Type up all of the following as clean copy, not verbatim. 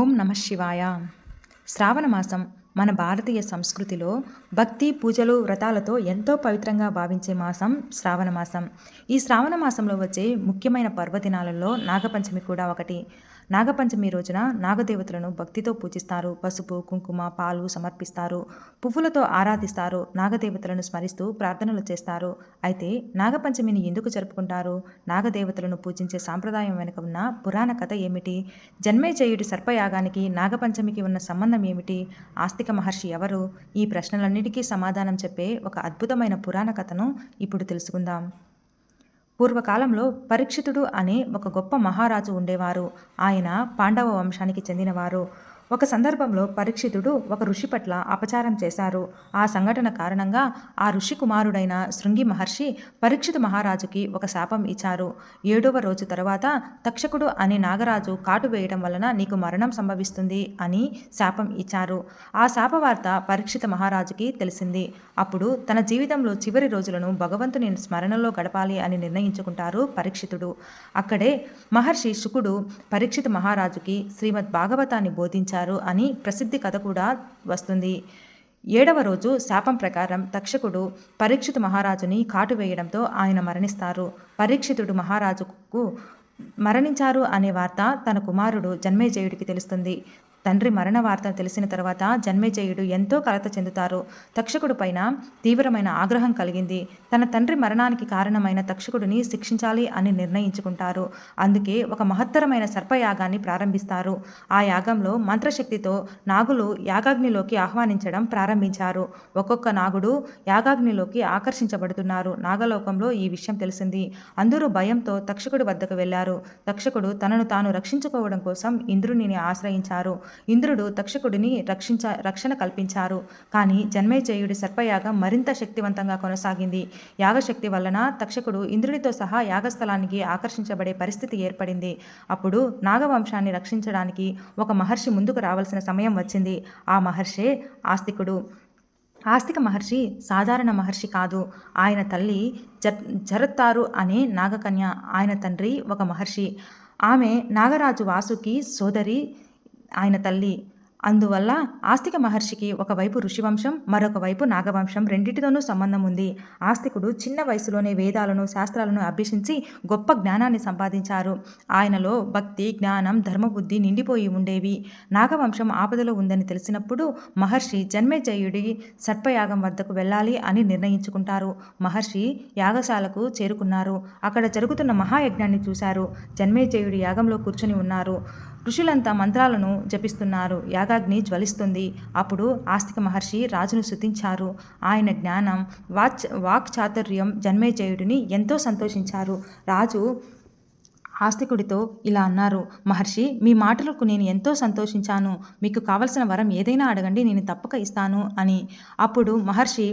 ఓం నమ శివాయ. శ్రావణ మాసం మన భారతీయ సంస్కృతిలో భక్తి పూజలు వ్రతాలతో ఎంతో పవిత్రంగా భావించే మాసం శ్రావణ మాసం. ఈ శ్రావణ మాసంలో వచ్చే ముఖ్యమైన పర్వదినాలలో నాగపంచమి కూడా ఒకటి. నాగపంచమి రోజున నాగదేవతలను భక్తితో పూజిస్తారు. పసుపు కుంకుమ పాలు సమర్పిస్తారు. పువ్వులతో ఆరాధిస్తారు. నాగదేవతలను స్మరిస్తూ ప్రార్థనలు చేస్తారు. అయితే నాగపంచమిని ఎందుకు జరుపుకుంటారు? నాగదేవతలను పూజించే సాంప్రదాయం వెనుక ఉన్న పురాణ కథ ఏమిటి? జన్మేజయుడి సర్పయాగానికి నాగపంచమికి ఉన్న సంబంధం ఏమిటి? ఆస్తిక మహర్షి ఎవరు? ఈ ప్రశ్నలన్నిటికీ సమాధానం చెప్పే ఒక అద్భుతమైన పురాణ కథను ఇప్పుడు తెలుసుకుందాం. పూర్వకాలంలో పరీక్షితుడు అనే ఒక గొప్ప మహారాజు ఉండేవారు. ఆయన పాండవ వంశానికి చెందినవారు. ఒక సందర్భంలో పరీక్షితుడు ఒక ఋషి పట్ల అపచారం చేశారు. ఆ సంఘటన కారణంగా ఆ ఋషి కుమారుడైన శృంగి మహర్షి పరీక్షిత మహారాజుకి ఒక శాపం ఇచ్చారు. 7వ రోజు తర్వాత తక్షకుడు అనే నాగరాజు కాటు వేయడం వలన నీకు మరణం సంభవిస్తుంది అని శాపం ఇచ్చారు. ఆ శాపవార్త పరీక్షిత మహారాజుకి తెలిసింది. అప్పుడు తన జీవితంలో చివరి రోజులను భగవంతుని స్మరణలో గడపాలి అని నిర్ణయించుకుంటారు పరీక్షితుడు. అక్కడే మహర్షి శుకుడు పరీక్షిత మహారాజుకి శ్రీమద్ భాగవతాన్ని బోధించారు అని ప్రసిద్ధి కథ కూడా వస్తుంది. 7వ రోజు శాపం ప్రకారం తక్షకుడు పరీక్షిత మహారాజుని కాటు వేయడంతో ఆయన మరణిస్తారు. పరీక్షితుడు మహారాజుకు మరణించారు అనే వార్త తన కుమారుడు జన్మేజయుడికి తెలుస్తుంది. తండ్రి మరణ వార్త తెలిసిన తర్వాత జన్మేజయుడు ఎంతో కలత చెందుతారు. తక్షకుడు పైన తీవ్రమైన ఆగ్రహం కలిగింది. తన తండ్రి మరణానికి కారణమైన తక్షకుడిని శిక్షించాలి అని నిర్ణయించుకుంటారు. అందుకే ఒక మహత్తరమైన సర్పయాగాన్ని ప్రారంభిస్తారు. ఆ యాగంలో మంత్రశక్తితో నాగులు యాగాగ్నిలోకి ఆహ్వానించడం ప్రారంభించారు. ఒక్కొక్క నాగుడు యాగాగ్నిలోకి ఆకర్షించబడుతున్నారు. నాగలోకంలో ఈ విషయం తెలిసింది. అందరూ భయంతో తక్షకుడి వద్దకు వెళ్లారు. తక్షకుడు తనను తాను రక్షించుకోవడం కోసం ఇంద్రునిని ఆశ్రయించారు. ఇంద్రుడు తక్షకుడిని రక్షణ కల్పించారు. కానీ జన్మేజయుడి సర్పయాగం మరింత శక్తివంతంగా కొనసాగింది. యాగశక్తి వలన తక్షకుడు ఇంద్రుడితో సహా యాగస్థలానికి ఆకర్షించబడే పరిస్థితి ఏర్పడింది. అప్పుడు నాగవంశాన్ని రక్షించడానికి ఒక మహర్షి ముందుకు రావాల్సిన సమయం వచ్చింది. ఆ మహర్షే ఆస్తికుడు. ఆస్తిక మహర్షి సాధారణ మహర్షి కాదు. ఆయన తల్లి జరత్తారు అనే నాగకన్య. ఆయన తండ్రి ఒక మహర్షి. ఆమె నాగరాజు వాసుకి సోదరి ఆయన తల్లి. అందువల్ల ఆస్తిక మహర్షికి ఒకవైపు ఋషివంశం, మరొక వైపు నాగవంశం రెండింటితోనూ సంబంధం ఉంది. ఆస్తికుడు చిన్న వయసులోనే వేదాలను శాస్త్రాలను అభ్యసించి గొప్ప జ్ఞానాన్ని సంపాదించారు. ఆయనలో భక్తి జ్ఞానం ధర్మబుద్ధి నిండిపోయి ఉండేవి. నాగవంశం ఆపదలో ఉందని తెలిసినప్పుడు మహర్షి జన్మేజయుడి సర్పయాగం వద్దకు వెళ్ళాలి అని నిర్ణయించుకుంటారు. మహర్షి యాగశాలకు చేరుకున్నారు. అక్కడ జరుగుతున్న మహాయజ్ఞాన్ని చూశారు. జన్మేజయుడి యాగంలో కూర్చుని ఉన్నారు. ఋషులంతా మంత్రాలను జపిస్తున్నారు. యాగాగ్ని జ్వలిస్తుంది. అప్పుడు ఆస్తిక మహర్షి రాజును స్తుతించారు. ఆయన జ్ఞానం వాక్చాతుర్యం జన్మేజయుడిని ఎంతో సంతోషించారు. రాజు ఆస్తికుడితో ఇలా అన్నారు, మహర్షి, మీ మాటలకు నేను ఎంతో సంతోషించాను. మీకు కావలసిన వరం ఏదైనా అడగండి, నేను తప్పక ఇస్తాను అని. అప్పుడు మహర్షి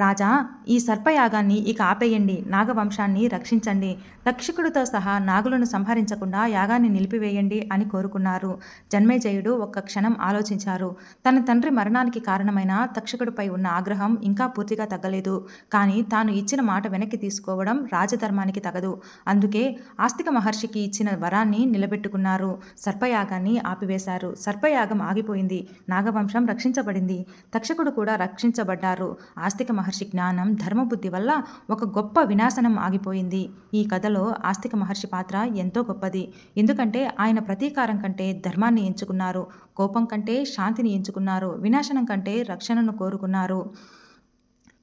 రాజా, ఈ సర్పయాగాన్ని ఇక ఆపేయండి. నాగవంశాన్ని రక్షించండి. తక్షకుడితో సహా నాగులను సంహరించకుండా యాగాన్ని నిలిపివేయండి అని కోరుకున్నారు. జన్మేజయుడు ఒక్క క్షణం ఆలోచించారు. తన తండ్రి మరణానికి కారణమైన తక్షకుడిపై ఉన్న ఆగ్రహం ఇంకా పూర్తిగా తగ్గలేదు. కానీ తాను ఇచ్చిన మాట వెనక్కి తీసుకోవడం రాజధర్మానికి తగదు. అందుకే ఆస్తిక మహర్షికి ఇచ్చిన వరాన్ని నిలబెట్టుకున్నారు. సర్పయాగాన్ని ఆపివేశారు. సర్పయాగం ఆగిపోయింది. నాగవంశం రక్షించబడింది. తక్షకుడు కూడా రక్షించబడ్డారు. ఆస్తిక మహర్షి జ్ఞానం ధర్మబుద్ధి వల్ల ఒక గొప్ప వినాశనం ఆగిపోయింది. ఈ కథలో ఆస్తిక మహర్షి పాత్ర ఎంతో గొప్పది. ఎందుకంటే ఆయన ప్రతీకారం కంటే ధర్మాన్ని ఎంచుకున్నారు. కోపం కంటే శాంతిని ఎంచుకున్నారు. వినాశనం కంటే రక్షణను కోరుకున్నారు.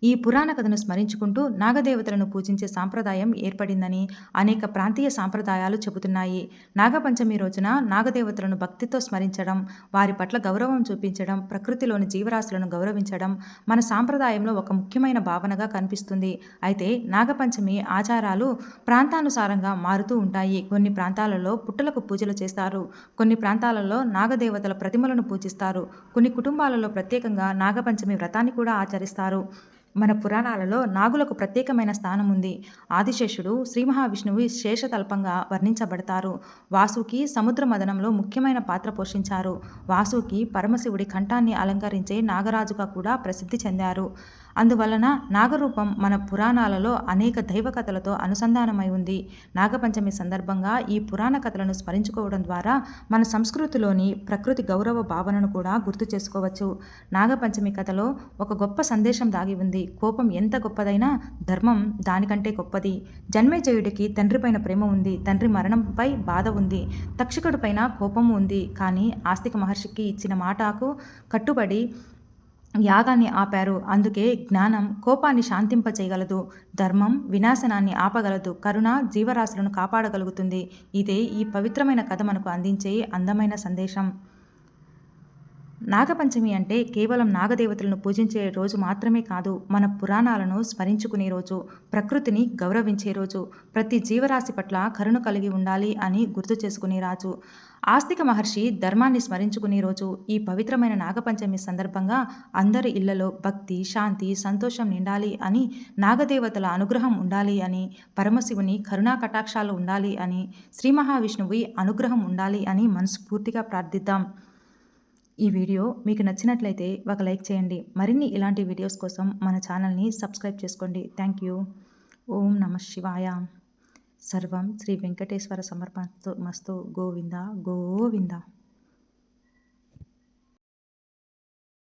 ఈ పురాణ కథను స్మరించుకుంటూ నాగదేవతలను పూజించే సాంప్రదాయం ఏర్పడిందని అనేక ప్రాంతీయ సాంప్రదాయాలు చెబుతున్నాయి. నాగపంచమి రోజున నాగదేవతలను భక్తితో స్మరించడం, వారి పట్ల గౌరవం చూపించడం, ప్రకృతిలోని జీవరాశులను గౌరవించడం మన సాంప్రదాయంలో ఒక ముఖ్యమైన భావనగా కనిపిస్తుంది. అయితే నాగపంచమి ఆచారాలు ప్రాంతానుసారంగా మారుతూ ఉంటాయి. కొన్ని ప్రాంతాలలో పుట్టలకు పూజలు చేస్తారు. కొన్ని ప్రాంతాలలో నాగదేవతల ప్రతిమలను పూజిస్తారు. కొన్ని కుటుంబాలలో ప్రత్యేకంగా నాగపంచమి వ్రతాన్ని కూడా ఆచరిస్తారు. మన పురాణాలలో నాగులకు ప్రత్యేకమైన స్థానం ఉంది. ఆదిశేషుడు శ్రీ మహావిష్ణువు శేషతల్పంగా వర్ణించబడతారు. వాసుకి సముద్ర మదనంలో ముఖ్యమైన పాత్ర పోషించారు. వాసుకి పరమశివుడి కంఠాన్ని అలంకరించే నాగరాజుగా కూడా ప్రసిద్ధి చెందారు. అందువలన నాగరూపం మన పురాణాలలో అనేక దైవ కథలతో అనుసంధానమై ఉంది. నాగపంచమి సందర్భంగా ఈ పురాణ కథలను స్మరించుకోవడం ద్వారా మన సంస్కృతిలోని ప్రకృతి గౌరవ భావనను కూడా గుర్తు చేసుకోవచ్చు. నాగపంచమి కథలో ఒక గొప్ప సందేశం దాగి ఉంది. కోపం ఎంత గొప్పదైనా ధర్మం దానికంటే గొప్పది. జన్మేజయుడికి తండ్రిపైన ప్రేమ ఉంది. తండ్రి మరణంపై బాధ ఉంది. తక్షకుడి పైన కోపము ఉంది. కానీ ఆస్తిక మహర్షికి ఇచ్చిన మాటకు కట్టుబడి యాగాన్ని ఆపారు. అందుకే జ్ఞానం కోపాన్ని శాంతింపచేయగలదు. ధర్మం వినాశనాన్ని ఆపగలదు. కరుణ జీవరాశులను కాపాడగలుగుతుంది. ఇదే ఈ పవిత్రమైన కథ మనకు అందించే అందమైన సందేశం. నాగపంచమి అంటే కేవలం నాగదేవతలను పూజించే రోజు మాత్రమే కాదు, మన పురాణాలను స్మరించుకునే రోజు, ప్రకృతిని గౌరవించే రోజు, ప్రతి జీవరాశి పట్ల కరుణ కలిగి ఉండాలి అని గుర్తు చేసుకునే రాజు. ఆస్తిక మహర్షి ధర్మాన్ని స్మరించుకునే రోజు. ఈ పవిత్రమైన నాగపంచమి సందర్భంగా అందరి ఇళ్లలో భక్తి, శాంతి, సంతోషం నిండాలి అని, నాగదేవతల అనుగ్రహం ఉండాలి అని, పరమశివుని కరుణా కటాక్షాలు ఉండాలి అని, శ్రీ మహావిష్ణువు అనుగ్రహం ఉండాలి అని మనస్ఫూర్తిగా ప్రార్థిద్దాం. ఈ వీడియో మీకు నచ్చినట్లయితే ఒక లైక్ చేయండి. మరిన్ని ఇలాంటి వీడియోస్ కోసం మన ఛానల్ని సబ్స్క్రైబ్ చేసుకోండి. Thank you. ఓం నమః శివాయ. సర్వం శ్రీ వెంకటేశ్వర సమర్పణమస్తు. గోవింద గోవింద.